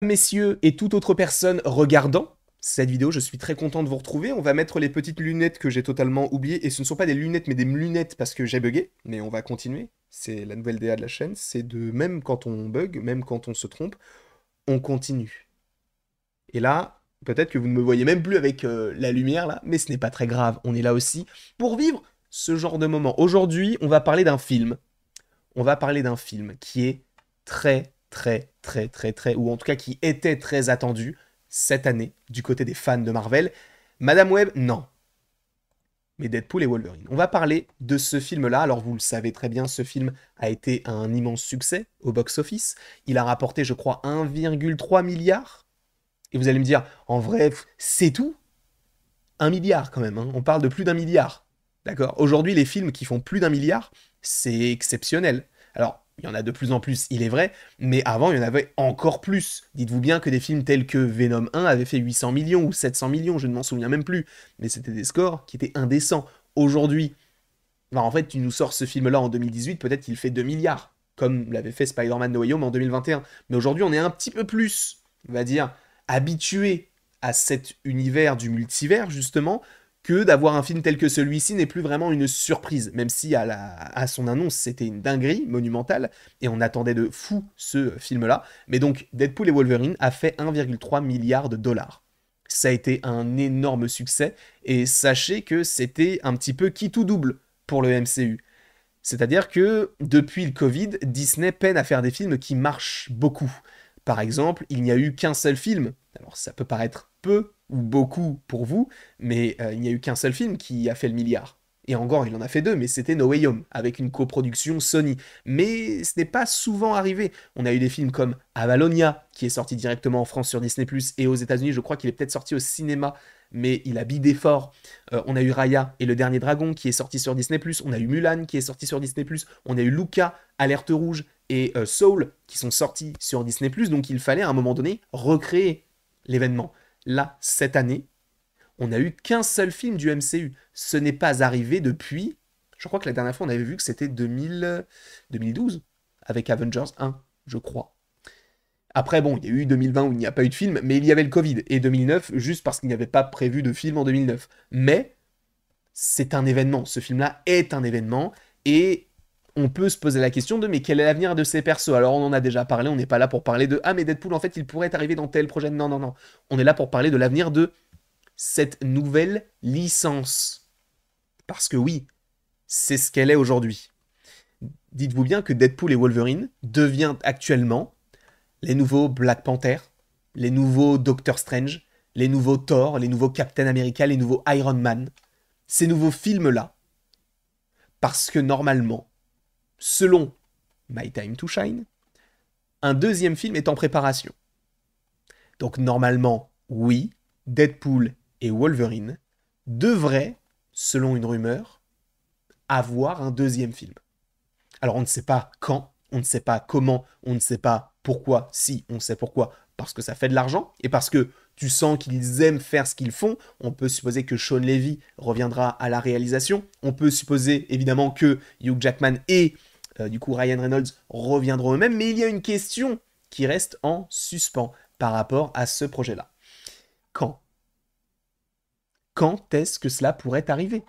Messieurs et toute autre personne regardant cette vidéo, je suis très content de vous retrouver. On va mettre les petites lunettes que j'ai totalement oubliées. Et ce ne sont pas des lunettes, mais des lunettes parce que j'ai bugué. Mais on va continuer. C'est la nouvelle DA de la chaîne. C'est de même quand on bug, même quand on se trompe, on continue. Et là, peut-être que vous ne me voyez même plus avec la lumière là, mais ce n'est pas très grave. On est là aussi pour vivre ce genre de moment. Aujourd'hui, on va parler d'un film. On va parler d'un film qui est très, ou en tout cas qui était très attendu cette année du côté des fans de Marvel. Madame Web, non. Mais Deadpool et Wolverine. On va parler de ce film-là. Alors vous le savez très bien, ce film a été un immense succès au box-office. Il a rapporté, je crois, 1,3 milliard. Et vous allez me dire, en vrai, c'est tout 1 milliard quand même. Hein. On parle de plus d'1 milliard. D'accord. Aujourd'hui, les films qui font plus d'1 milliard, c'est exceptionnel. Alors, il y en a de plus en plus, il est vrai, mais avant, il y en avait encore plus. Dites-vous bien que des films tels que Venom 1 avaient fait 800 millions ou 700 millions, je ne m'en souviens même plus. Mais c'était des scores qui étaient indécents. Aujourd'hui, enfin, en fait, tu nous sors ce film-là en 2018, peut-être qu'il fait 2 milliards, comme l'avait fait Spider-Man No Way Home en 2021. Mais aujourd'hui, on est un petit peu plus, on va dire, habitué à cet univers du multivers, justement, que d'avoir un film tel que celui-ci n'est plus vraiment une surprise, même si à son annonce c'était une dinguerie monumentale, et on attendait de fou ce film-là. Mais donc Deadpool et Wolverine a fait 1,3 milliard de dollars. Ça a été un énorme succès, et sachez que c'était un petit peu qui tout double pour le MCU. C'est-à-dire que depuis le Covid, Disney peine à faire des films qui marchent beaucoup. Par exemple, il n'y a eu qu'un seul film. Alors ça peut paraître peu ou beaucoup pour vous, mais il n'y a eu qu'un seul film qui a fait le milliard. Et encore, il en a fait deux, mais c'était No Way Home, avec une coproduction Sony. Mais ce n'est pas souvent arrivé. On a eu des films comme Avalonia, qui est sorti directement en France sur Disney+, et aux États-Unis, je crois qu'il est peut-être sorti au cinéma, mais il a bidé fort. On a eu Raya et le Dernier Dragon, qui est sorti sur Disney+, on a eu Mulan, qui est sorti sur Disney+, on a eu Luca, Alerte Rouge, et Soul, qui sont sortis sur Disney+, donc il fallait à un moment donné recréer l'événement. Là, cette année, on n'a eu qu'un seul film du MCU. Ce n'est pas arrivé depuis. Je crois que la dernière fois, on avait vu que c'était 2012, avec Avengers 1, je crois. Après, bon, il y a eu 2020 où il n'y a pas eu de film, mais il y avait le Covid. Et 2009, juste parce qu'il n'y avait pas prévu de film en 2009. Mais c'est un événement. Ce film-là est un événement. Et on peut se poser la question de mais quel est l'avenir de ces persos. Alors on en a déjà parlé, on n'est pas là pour parler de ah mais Deadpool en fait il pourrait arriver dans tel projet. Non, non, non. On est là pour parler de l'avenir de cette nouvelle licence. Parce que oui, c'est ce qu'elle est aujourd'hui. Dites-vous bien que Deadpool et Wolverine deviennent actuellement les nouveaux Black Panther, les nouveaux Doctor Strange, les nouveaux Thor, les nouveaux Captain America, les nouveaux Iron Man. Ces nouveaux films-là. Parce que normalement, selon My Time to Shine, un deuxième film est en préparation. Donc normalement, oui, Deadpool et Wolverine devraient, selon une rumeur, avoir un deuxième film. Alors on ne sait pas quand, on ne sait pas comment, on ne sait pas pourquoi, si on sait pourquoi, parce que ça fait de l'argent, et parce que tu sens qu'ils aiment faire ce qu'ils font. On peut supposer que Sean Levy reviendra à la réalisation, on peut supposer évidemment que Hugh Jackman et du coup Ryan Reynolds reviendront eux-mêmes, mais il y a une question qui reste en suspens par rapport à ce projet-là. Quand Quand est-ce que cela pourrait arriver?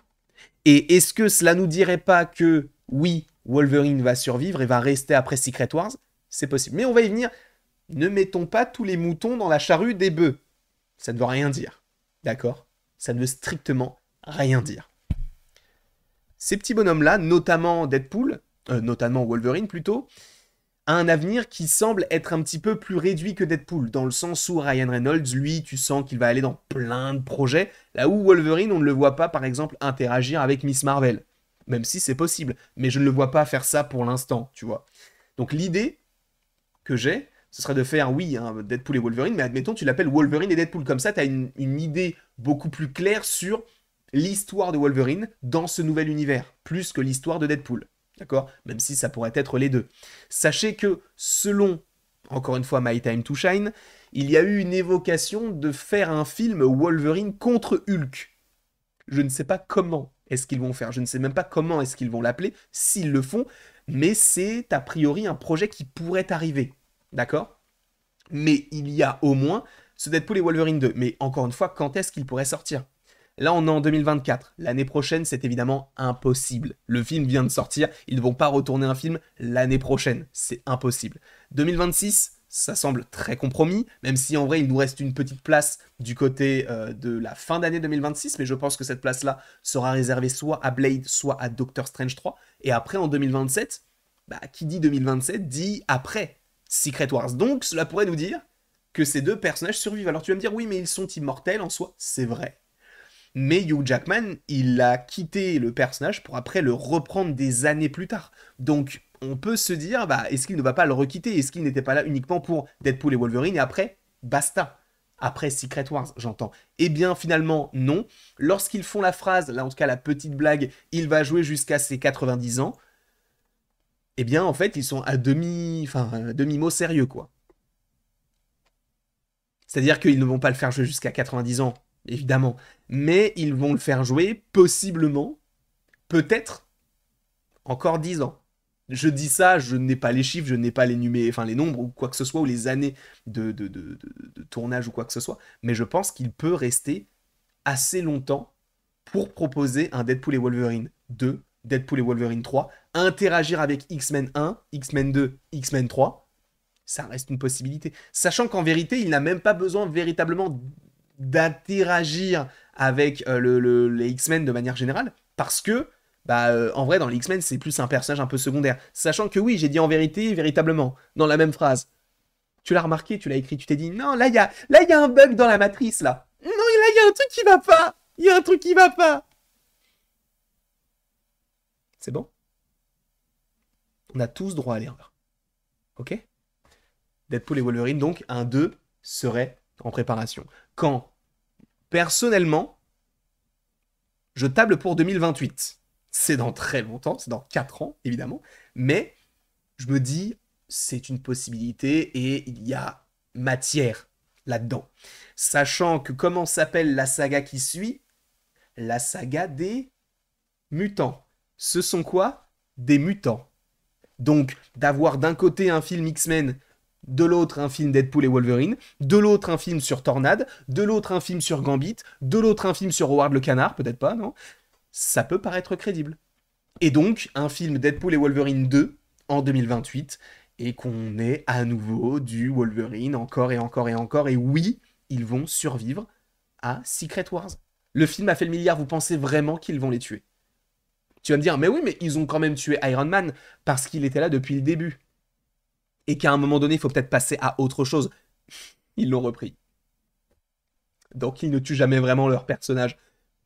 Et est-ce que cela nous dirait pas que, oui, Wolverine va survivre et va rester après Secret Wars? C'est possible. Mais on va y venir. Ne mettons pas tous les moutons dans la charrue des bœufs. Ça ne veut rien dire. D'accord? Ça ne veut strictement rien dire. Ces petits bonhommes-là, notamment Deadpool, notamment Wolverine plutôt, a un avenir qui semble être un petit peu plus réduit que Deadpool, dans le sens où Ryan Reynolds, lui, tu sens qu'il va aller dans plein de projets, là où Wolverine, on ne le voit pas, par exemple, interagir avec Miss Marvel. Même si c'est possible, mais je ne le vois pas faire ça pour l'instant, tu vois. Donc l'idée que j'ai, ce serait de faire, oui, hein, Deadpool et Wolverine, mais admettons, tu l'appelles Wolverine et Deadpool. Comme ça, tu as une idée beaucoup plus claire sur l'histoire de Wolverine dans ce nouvel univers, plus que l'histoire de Deadpool. D'accord? Même si ça pourrait être les deux. Sachez que, selon, encore une fois, My Time to Shine, il y a eu une évocation de faire un film Wolverine contre Hulk. Je ne sais pas comment est-ce qu'ils vont faire, je ne sais même pas comment est-ce qu'ils vont l'appeler, s'ils le font, mais c'est a priori un projet qui pourrait arriver. D'accord? Mais il y a au moins ce Deadpool et Wolverine 2. Mais encore une fois, quand est-ce qu'il pourrait sortir? Là, on est en 2024. L'année prochaine, c'est évidemment impossible. Le film vient de sortir. Ils ne vont pas retourner un film l'année prochaine. C'est impossible. 2026, ça semble très compromis, même si en vrai, il nous reste une petite place du côté de la fin d'année 2026. Mais je pense que cette place-là sera réservée soit à Blade, soit à Doctor Strange 3. Et après, en 2027, bah, qui dit 2027 dit après Secret Wars. Donc, cela pourrait nous dire que ces deux personnages survivent. Alors, tu vas me dire, oui, mais ils sont immortels en soi. C'est vrai. Mais Hugh Jackman, il a quitté le personnage pour après le reprendre des années plus tard. Donc, on peut se dire, bah, est-ce qu'il ne va pas le requitter? Est-ce qu'il n'était pas là uniquement pour Deadpool et Wolverine et après, basta? Après Secret Wars, j'entends. Eh bien, finalement, non. Lorsqu'ils font la phrase, là en tout cas la petite blague, il va jouer jusqu'à ses 90 ans, eh bien, en fait, ils sont à demi-mot sérieux, quoi. C'est-à-dire qu'ils ne vont pas le faire jouer jusqu'à 90 ans, évidemment, mais ils vont le faire jouer, possiblement, peut-être, encore 10 ans. Je dis ça, je n'ai pas les chiffres, je n'ai pas les nombres ou quoi que ce soit, ou les années de tournage ou quoi que ce soit, mais je pense qu'il peut rester assez longtemps pour proposer un Deadpool et Wolverine 2, Deadpool et Wolverine 3, interagir avec X-Men 1, X-Men 2, X-Men 3, ça reste une possibilité. Sachant qu'en vérité, il n'a même pas besoin véritablement d'interagir avec les X-Men de manière générale, parce que, en vrai, dans les X-Men, c'est plus un personnage un peu secondaire. Sachant que oui, j'ai dit en vérité, véritablement, dans la même phrase. Tu l'as remarqué, tu l'as écrit, tu t'es dit, non, là, y a un bug dans la matrice, là. Non, là, il y a un truc qui va pas. Il y a un truc qui va pas. C'est bon? On a tous droit à l'erreur. Ok? Deadpool et Wolverine, donc, un 2 serait en préparation. Quand, personnellement, je table pour 2028. C'est dans très longtemps, c'est dans 4 ans, évidemment. Mais je me dis, c'est une possibilité et il y a matière là-dedans. Sachant que comment s'appelle la saga qui suit? La saga des mutants. Ce sont quoi? Des mutants. Donc, d'avoir d'un côté un film X-Men, de l'autre un film Deadpool et Wolverine, de l'autre un film sur Tornade, de l'autre un film sur Gambit, de l'autre un film sur Howard le Canard, peut-être pas, non? Ça peut paraître crédible. Et donc, un film Deadpool et Wolverine 2 en 2028, et qu'on ait à nouveau du Wolverine encore et encore et encore, et oui, ils vont survivre à Secret Wars. Le film a fait le milliard, vous pensez vraiment qu'ils vont les tuer? Tu vas me dire, mais oui, mais ils ont quand même tué Iron Man parce qu'il était là depuis le début. Et qu'à un moment donné, il faut peut-être passer à autre chose. Ils l'ont repris. Donc ils ne tuent jamais vraiment leur personnage.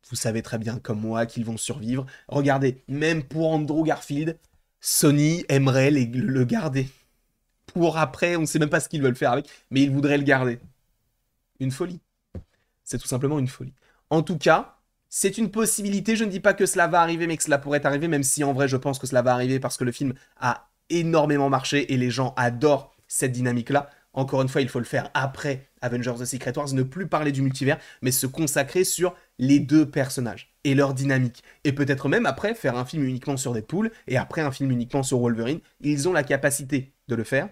Vous savez très bien comme moi qu'ils vont survivre. Regardez, même pour Andrew Garfield, Sony aimerait le garder. Pour après, on ne sait même pas ce qu'ils veulent faire avec, mais ils voudraient le garder. Une folie. C'est tout simplement une folie. En tout cas, c'est une possibilité. Je ne dis pas que cela va arriver, mais que cela pourrait arriver, même si en vrai, je pense que cela va arriver parce que le film a énormément marché et les gens adorent cette dynamique-là. Encore une fois, il faut le faire après Avengers The Secret Wars, ne plus parler du multivers, mais se consacrer sur les deux personnages et leur dynamique. Et peut-être même après faire un film uniquement sur Deadpool et après un film uniquement sur Wolverine. Ils ont la capacité de le faire.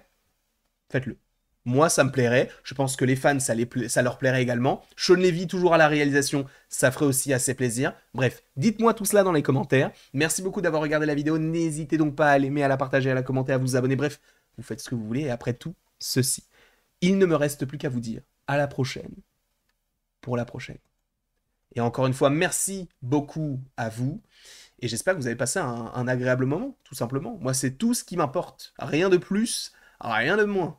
Faites-le. Moi, ça me plairait. Je pense que les fans, ça leur plairait également. Sean Levy, toujours à la réalisation, ça ferait aussi assez plaisir. Bref, dites-moi tout cela dans les commentaires. Merci beaucoup d'avoir regardé la vidéo. N'hésitez donc pas à l'aimer, à la partager, à la commenter, à vous abonner. Bref, vous faites ce que vous voulez. Et après tout, ceci. Il ne me reste plus qu'à vous dire à la prochaine pour la prochaine. Et encore une fois, merci beaucoup à vous. Et j'espère que vous avez passé un agréable moment, tout simplement. Moi, c'est tout ce qui m'importe. Rien de plus, rien de moins.